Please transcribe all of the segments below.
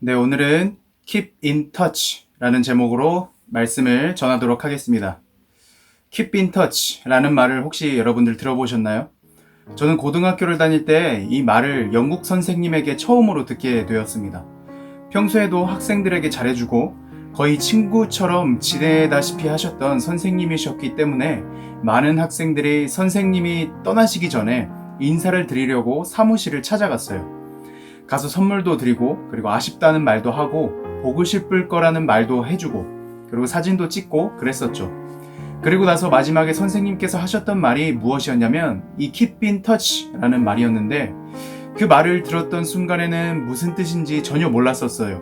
네, 오늘은 Keep in Touch라는 제목으로 말씀을 전하도록 하겠습니다. Keep in Touch라는 말을 혹시 여러분들 들어보셨나요? 저는 고등학교를 다닐 때 이 말을 영국 선생님에게 처음으로 듣게 되었습니다. 평소에도 학생들에게 잘해주고 거의 친구처럼 지내다시피 하셨던 선생님이셨기 때문에 많은 학생들이 선생님이 떠나시기 전에 인사를 드리려고 사무실을 찾아갔어요. 가서 선물도 드리고 그리고 아쉽다는 말도 하고 보고 싶을 거라는 말도 해주고 그리고 사진도 찍고 그랬었죠. 그리고 나서 마지막에 선생님께서 하셨던 말이 무엇이었냐면 이 Keep in Touch라는 말이었는데 그 말을 들었던 순간에는 무슨 뜻인지 전혀 몰랐었어요.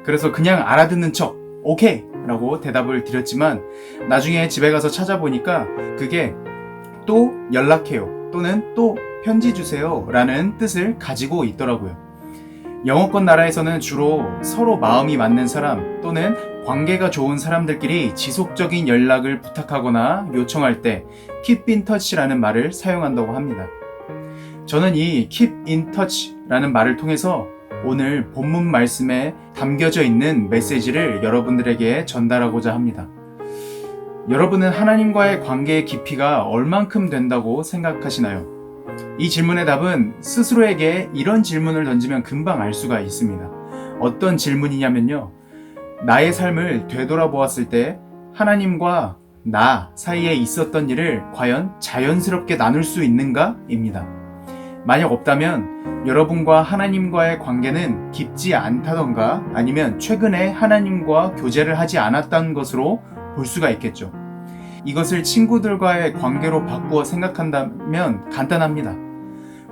그래서 그냥 알아듣는 척 오케이 라고 대답을 드렸지만 나중에 집에 가서 찾아보니까 그게 또 연락해요 또는 또 편지 주세요 라는 뜻을 가지고 있더라고요. 영어권 나라에서는 주로 서로 마음이 맞는 사람 또는 관계가 좋은 사람들끼리 지속적인 연락을 부탁하거나 요청할 때 Keep in Touch라는 말을 사용한다고 합니다. 저는 이 Keep in Touch라는 말을 통해서 오늘 본문 말씀에 담겨져 있는 메시지를 여러분들에게 전달하고자 합니다. 여러분은 하나님과의 관계의 깊이가 얼만큼 된다고 생각하시나요? 이 질문의 답은 스스로에게 이런 질문을 던지면 금방 알 수가 있습니다. 어떤 질문이냐면요. 나의 삶을 되돌아보았을 때 하나님과 나 사이에 있었던 일을 과연 자연스럽게 나눌 수 있는가? 입니다. 만약 없다면 여러분과 하나님과의 관계는 깊지 않다던가 아니면 최근에 하나님과 교제를 하지 않았다는 것으로 볼 수가 있겠죠. 이것을 친구들과의 관계로 바꾸어 생각한다면 간단합니다.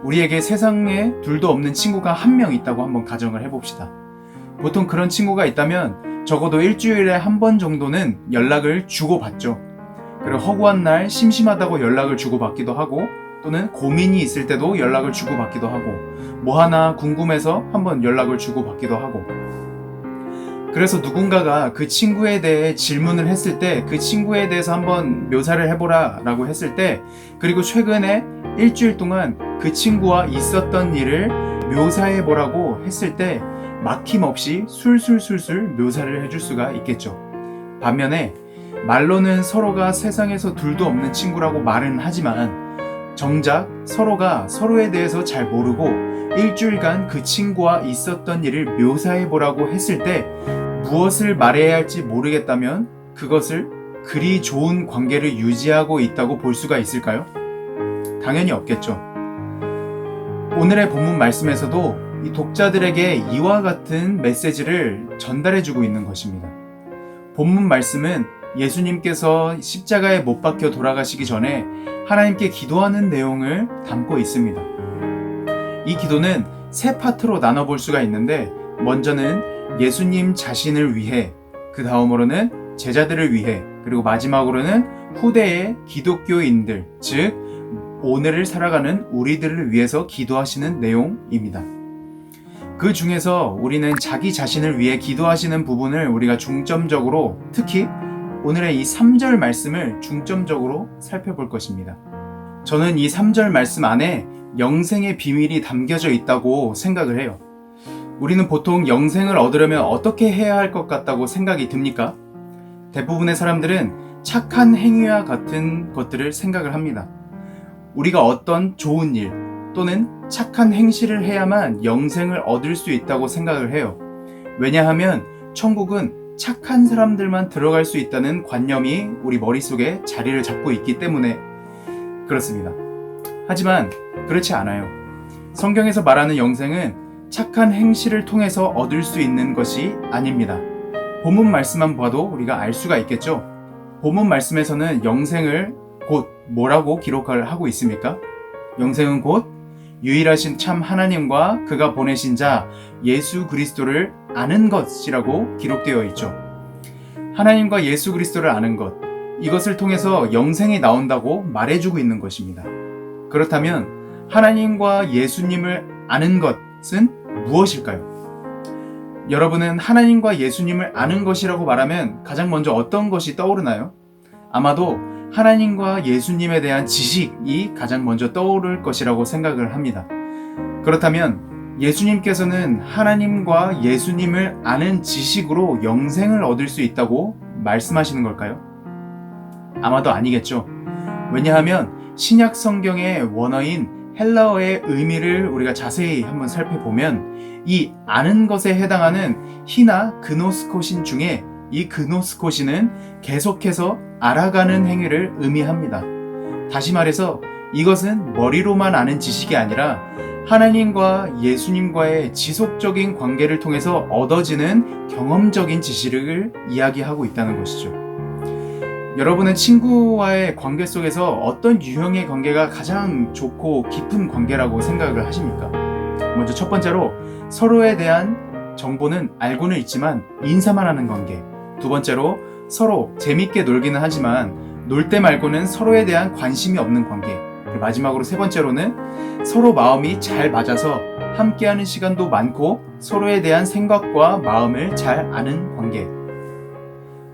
우리에게 세상에 둘도 없는 친구가 한 명 있다고 한번 가정을 해봅시다. 보통 그런 친구가 있다면 적어도 일주일에 한 번 정도는 연락을 주고받죠. 그리고 허구한 날 심심하다고 연락을 주고받기도 하고 또는 고민이 있을 때도 연락을 주고받기도 하고 뭐 하나 궁금해서 한번 연락을 주고받기도 하고 그래서 누군가가 그 친구에 대해 질문을 했을 때 그 친구에 대해서 한번 묘사를 해보라 라고 했을 때 그리고 최근에 일주일 동안 그 친구와 있었던 일을 묘사해보라고 했을 때 막힘없이 술술술술 묘사를 해줄 수가 있겠죠. 반면에 말로는 서로가 세상에서 둘도 없는 친구라고 말은 하지만 정작 서로가 서로에 대해서 잘 모르고 일주일간 그 친구와 있었던 일을 묘사해보라고 했을 때 무엇을 말해야 할지 모르겠다면 그것을 그리 좋은 관계를 유지하고 있다고 볼 수가 있을까요? 당연히 없겠죠. 오늘의 본문 말씀에서도 이 독자들에게 이와 같은 메시지를 전달해주고 있는 것입니다. 본문 말씀은 예수님께서 십자가에 못 박혀 돌아가시기 전에 하나님께 기도하는 내용을 담고 있습니다. 이 기도는 세 파트로 나눠볼 수가 있는데 먼저는 예수님 자신을 위해, 그 다음으로는 제자들을 위해, 그리고 마지막으로는 후대의 기독교인들, 즉 오늘을 살아가는 우리들을 위해서 기도하시는 내용입니다. 그 중에서 우리는 자기 자신을 위해 기도하시는 부분을 우리가 중점적으로 특히 오늘의 이 3절 말씀을 중점적으로 살펴볼 것입니다. 저는 이 3절 말씀 안에 영생의 비밀이 담겨져 있다고 생각을 해요. 우리는 보통 영생을 얻으려면 어떻게 해야 할 것 같다고 생각이 듭니까? 대부분의 사람들은 착한 행위와 같은 것들을 생각을 합니다. 우리가 어떤 좋은 일 또는 착한 행실을 해야만 영생을 얻을 수 있다고 생각을 해요. 왜냐하면 천국은 착한 사람들만 들어갈 수 있다는 관념이 우리 머릿속에 자리를 잡고 있기 때문에 그렇습니다. 하지만 그렇지 않아요. 성경에서 말하는 영생은 착한 행실을 통해서 얻을 수 있는 것이 아닙니다. 본문 말씀만 봐도 우리가 알 수가 있겠죠? 본문 말씀에서는 영생을 곧 뭐라고 기록을 하고 있습니까? 영생은 곧 유일하신 참 하나님과 그가 보내신 자 예수 그리스도를 아는 것이라고 기록되어 있죠. 하나님과 예수 그리스도를 아는 것, 이것을 통해서 영생이 나온다고 말해주고 있는 것입니다. 그렇다면 하나님과 예수님을 아는 것은 무엇일까요? 여러분은 하나님과 예수님을 아는 것이라고 말하면 가장 먼저 어떤 것이 떠오르나요? 아마도 하나님과 예수님에 대한 지식이 가장 먼저 떠오를 것이라고 생각을 합니다. 그렇다면 예수님께서는 하나님과 예수님을 아는 지식으로 영생을 얻을 수 있다고 말씀하시는 걸까요? 아마도 아니겠죠. 왜냐하면 신약 성경의 원어인 헬라어의 의미를 우리가 자세히 한번 살펴보면 이 아는 것에 해당하는 히나 그노스코신 중에 이 그노스코신은 계속해서 알아가는 행위를 의미합니다. 다시 말해서 이것은 머리로만 아는 지식이 아니라 하나님과 예수님과의 지속적인 관계를 통해서 얻어지는 경험적인 지식을 이야기하고 있다는 것이죠. 여러분은 친구와의 관계 속에서 어떤 유형의 관계가 가장 좋고 깊은 관계라고 생각을 하십니까? 먼저 첫 번째로 서로에 대한 정보는 알고는 있지만 인사만 하는 관계. 두 번째로 서로 재밌게 놀기는 하지만 놀 때 말고는 서로에 대한 관심이 없는 관계. 그리고 마지막으로 세 번째로는 서로 마음이 잘 맞아서 함께하는 시간도 많고 서로에 대한 생각과 마음을 잘 아는 관계.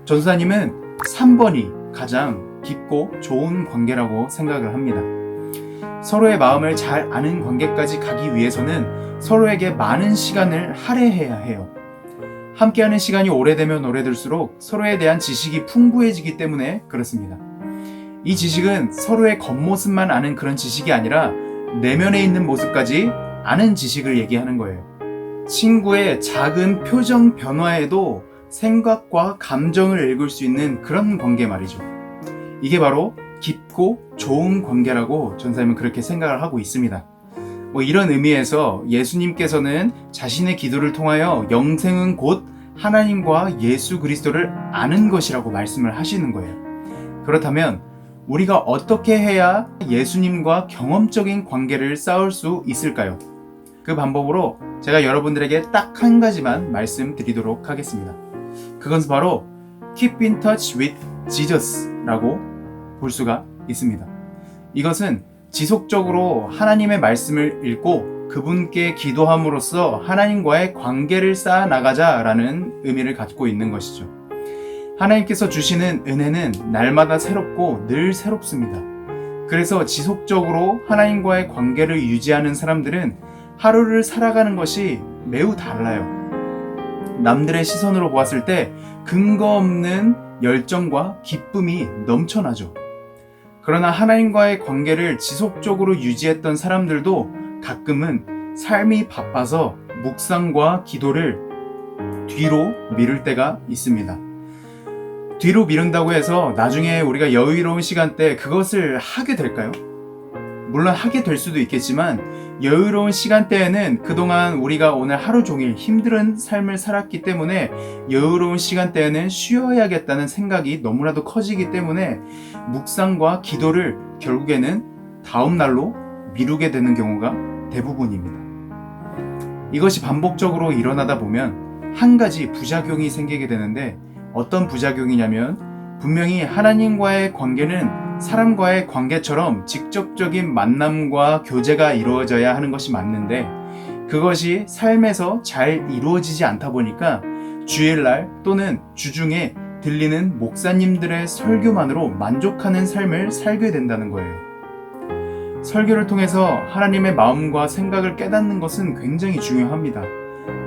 전도사님은 3번이 가장 깊고 좋은 관계라고 생각을 합니다. 서로의 마음을 잘 아는 관계까지 가기 위해서는 서로에게 많은 시간을 할애해야 해요. 함께하는 시간이 오래되면 오래될수록 서로에 대한 지식이 풍부해지기 때문에 그렇습니다. 이 지식은 서로의 겉모습만 아는 그런 지식이 아니라 내면에 있는 모습까지 아는 지식을 얘기하는 거예요. 친구의 작은 표정 변화에도 생각과 감정을 읽을 수 있는 그런 관계 말이죠. 이게 바로 깊고 좋은 관계라고 전사님은 그렇게 생각을 하고 있습니다. 이런 의미에서 예수님께서는 자신의 기도를 통하여 영생은 곧 하나님과 예수 그리스도를 아는 것이라고 말씀을 하시는 거예요. 그렇다면 우리가 어떻게 해야 예수님과 경험적인 관계를 쌓을 수 있을까요? 그 방법으로 제가 여러분들에게 딱 한 가지만 말씀드리도록 하겠습니다. 그것은 바로 Keep in touch with Jesus라고 볼 수가 있습니다. 이것은 지속적으로 하나님의 말씀을 읽고 그분께 기도함으로써 하나님과의 관계를 쌓아 나가자라는 의미를 갖고 있는 것이죠. 하나님께서 주시는 은혜는 날마다 새롭고 늘 새롭습니다. 그래서 지속적으로 하나님과의 관계를 유지하는 사람들은 하루를 살아가는 것이 매우 달라요. 남들의 시선으로 보았을 때 근거 없는 열정과 기쁨이 넘쳐나죠. 그러나 하나님과의 관계를 지속적으로 유지했던 사람들도 가끔은 삶이 바빠서 묵상과 기도를 뒤로 미룰 때가 있습니다. 뒤로 미룬다고 해서 나중에 우리가 여유로운 시간대에 그것을 하게 될까요? 물론 하게 될 수도 있겠지만 여유로운 시간대에는 그동안 우리가 오늘 하루 종일 힘든 삶을 살았기 때문에 여유로운 시간대에는 쉬어야겠다는 생각이 너무나도 커지기 때문에 묵상과 기도를 결국에는 다음 날로 미루게 되는 경우가 대부분입니다. 이것이 반복적으로 일어나다 보면 한 가지 부작용이 생기게 되는데 어떤 부작용이냐면 분명히 하나님과의 관계는 사람과의 관계처럼 직접적인 만남과 교제가 이루어져야 하는 것이 맞는데 그것이 삶에서 잘 이루어지지 않다 보니까 주일날 또는 주중에 들리는 목사님들의 설교만으로 만족하는 삶을 살게 된다는 거예요. 설교를 통해서 하나님의 마음과 생각을 깨닫는 것은 굉장히 중요합니다.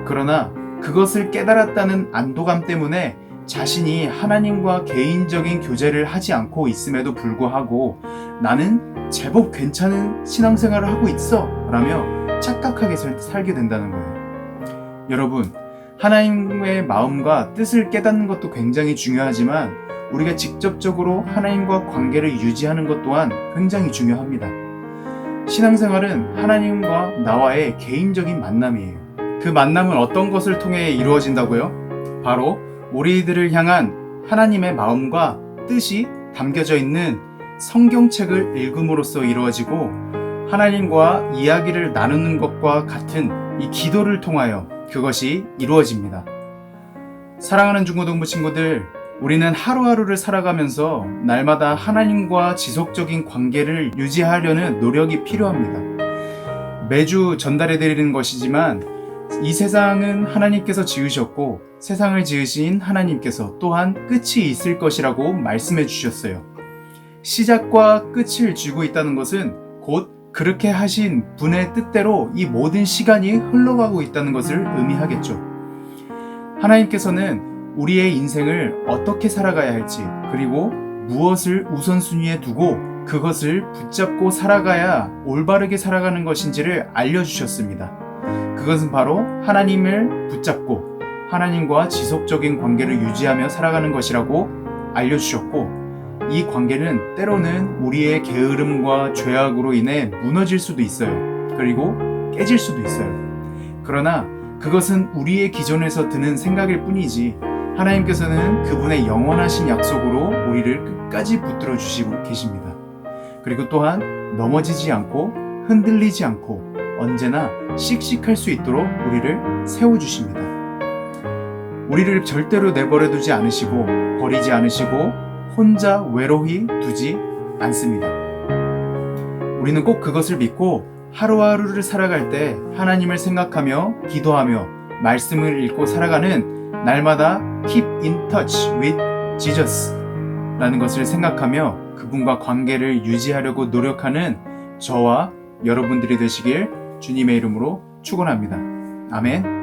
그러나 그것을 깨달았다는 안도감 때문에 자신이 하나님과 개인적인 교제를 하지 않고 있음에도 불구하고 나는 제법 괜찮은 신앙생활을 하고 있어 라며 착각하게 살게 된다는 거예요. 여러분, 하나님의 마음과 뜻을 깨닫는 것도 굉장히 중요하지만 우리가 직접적으로 하나님과 관계를 유지하는 것 또한 굉장히 중요합니다. 신앙생활은 하나님과 나와의 개인적인 만남이에요. 그 만남은 어떤 것을 통해 이루어진다고요? 바로 우리들을 향한 하나님의 마음과 뜻이 담겨져 있는 성경책을 읽음으로써 이루어지고 하나님과 이야기를 나누는 것과 같은 이 기도를 통하여 그것이 이루어집니다. 사랑하는 중고등부 친구들, 우리는 하루하루를 살아가면서 날마다 하나님과 지속적인 관계를 유지하려는 노력이 필요합니다. 매주 전달해 드리는 것이지만 이 세상은 하나님께서 지으셨고 세상을 지으신 하나님께서 또한 끝이 있을 것이라고 말씀해 주셨어요. 시작과 끝을 쥐고 있다는 것은 곧 그렇게 하신 분의 뜻대로 이 모든 시간이 흘러가고 있다는 것을 의미하겠죠. 하나님께서는 우리의 인생을 어떻게 살아가야 할지, 그리고 무엇을 우선순위에 두고 그것을 붙잡고 살아가야 올바르게 살아가는 것인지를 알려주셨습니다. 그것은 바로 하나님을 붙잡고 하나님과 지속적인 관계를 유지하며 살아가는 것이라고 알려주셨고, 이 관계는 때로는 우리의 게으름과 죄악으로 인해 무너질 수도 있어요. 그리고 깨질 수도 있어요. 그러나 그것은 우리의 기존에서 드는 생각일 뿐이지, 하나님께서는 그분의 영원하신 약속으로 우리를 끝까지 붙들어 주시고 계십니다. 그리고 또한 넘어지지 않고 흔들리지 않고 언제나 씩씩할 수 있도록 우리를 세워주십니다. 우리를 절대로 내버려 두지 않으시고 버리지 않으시고 혼자 외로이 두지 않습니다. 우리는 꼭 그것을 믿고 하루하루를 살아갈 때 하나님을 생각하며 기도하며 말씀을 읽고 살아가는 날마다 Keep in touch with Jesus 라는 것을 생각하며 그분과 관계를 유지하려고 노력하는 저와 여러분들이 되시길 주님의 이름으로 축원합니다. 아멘.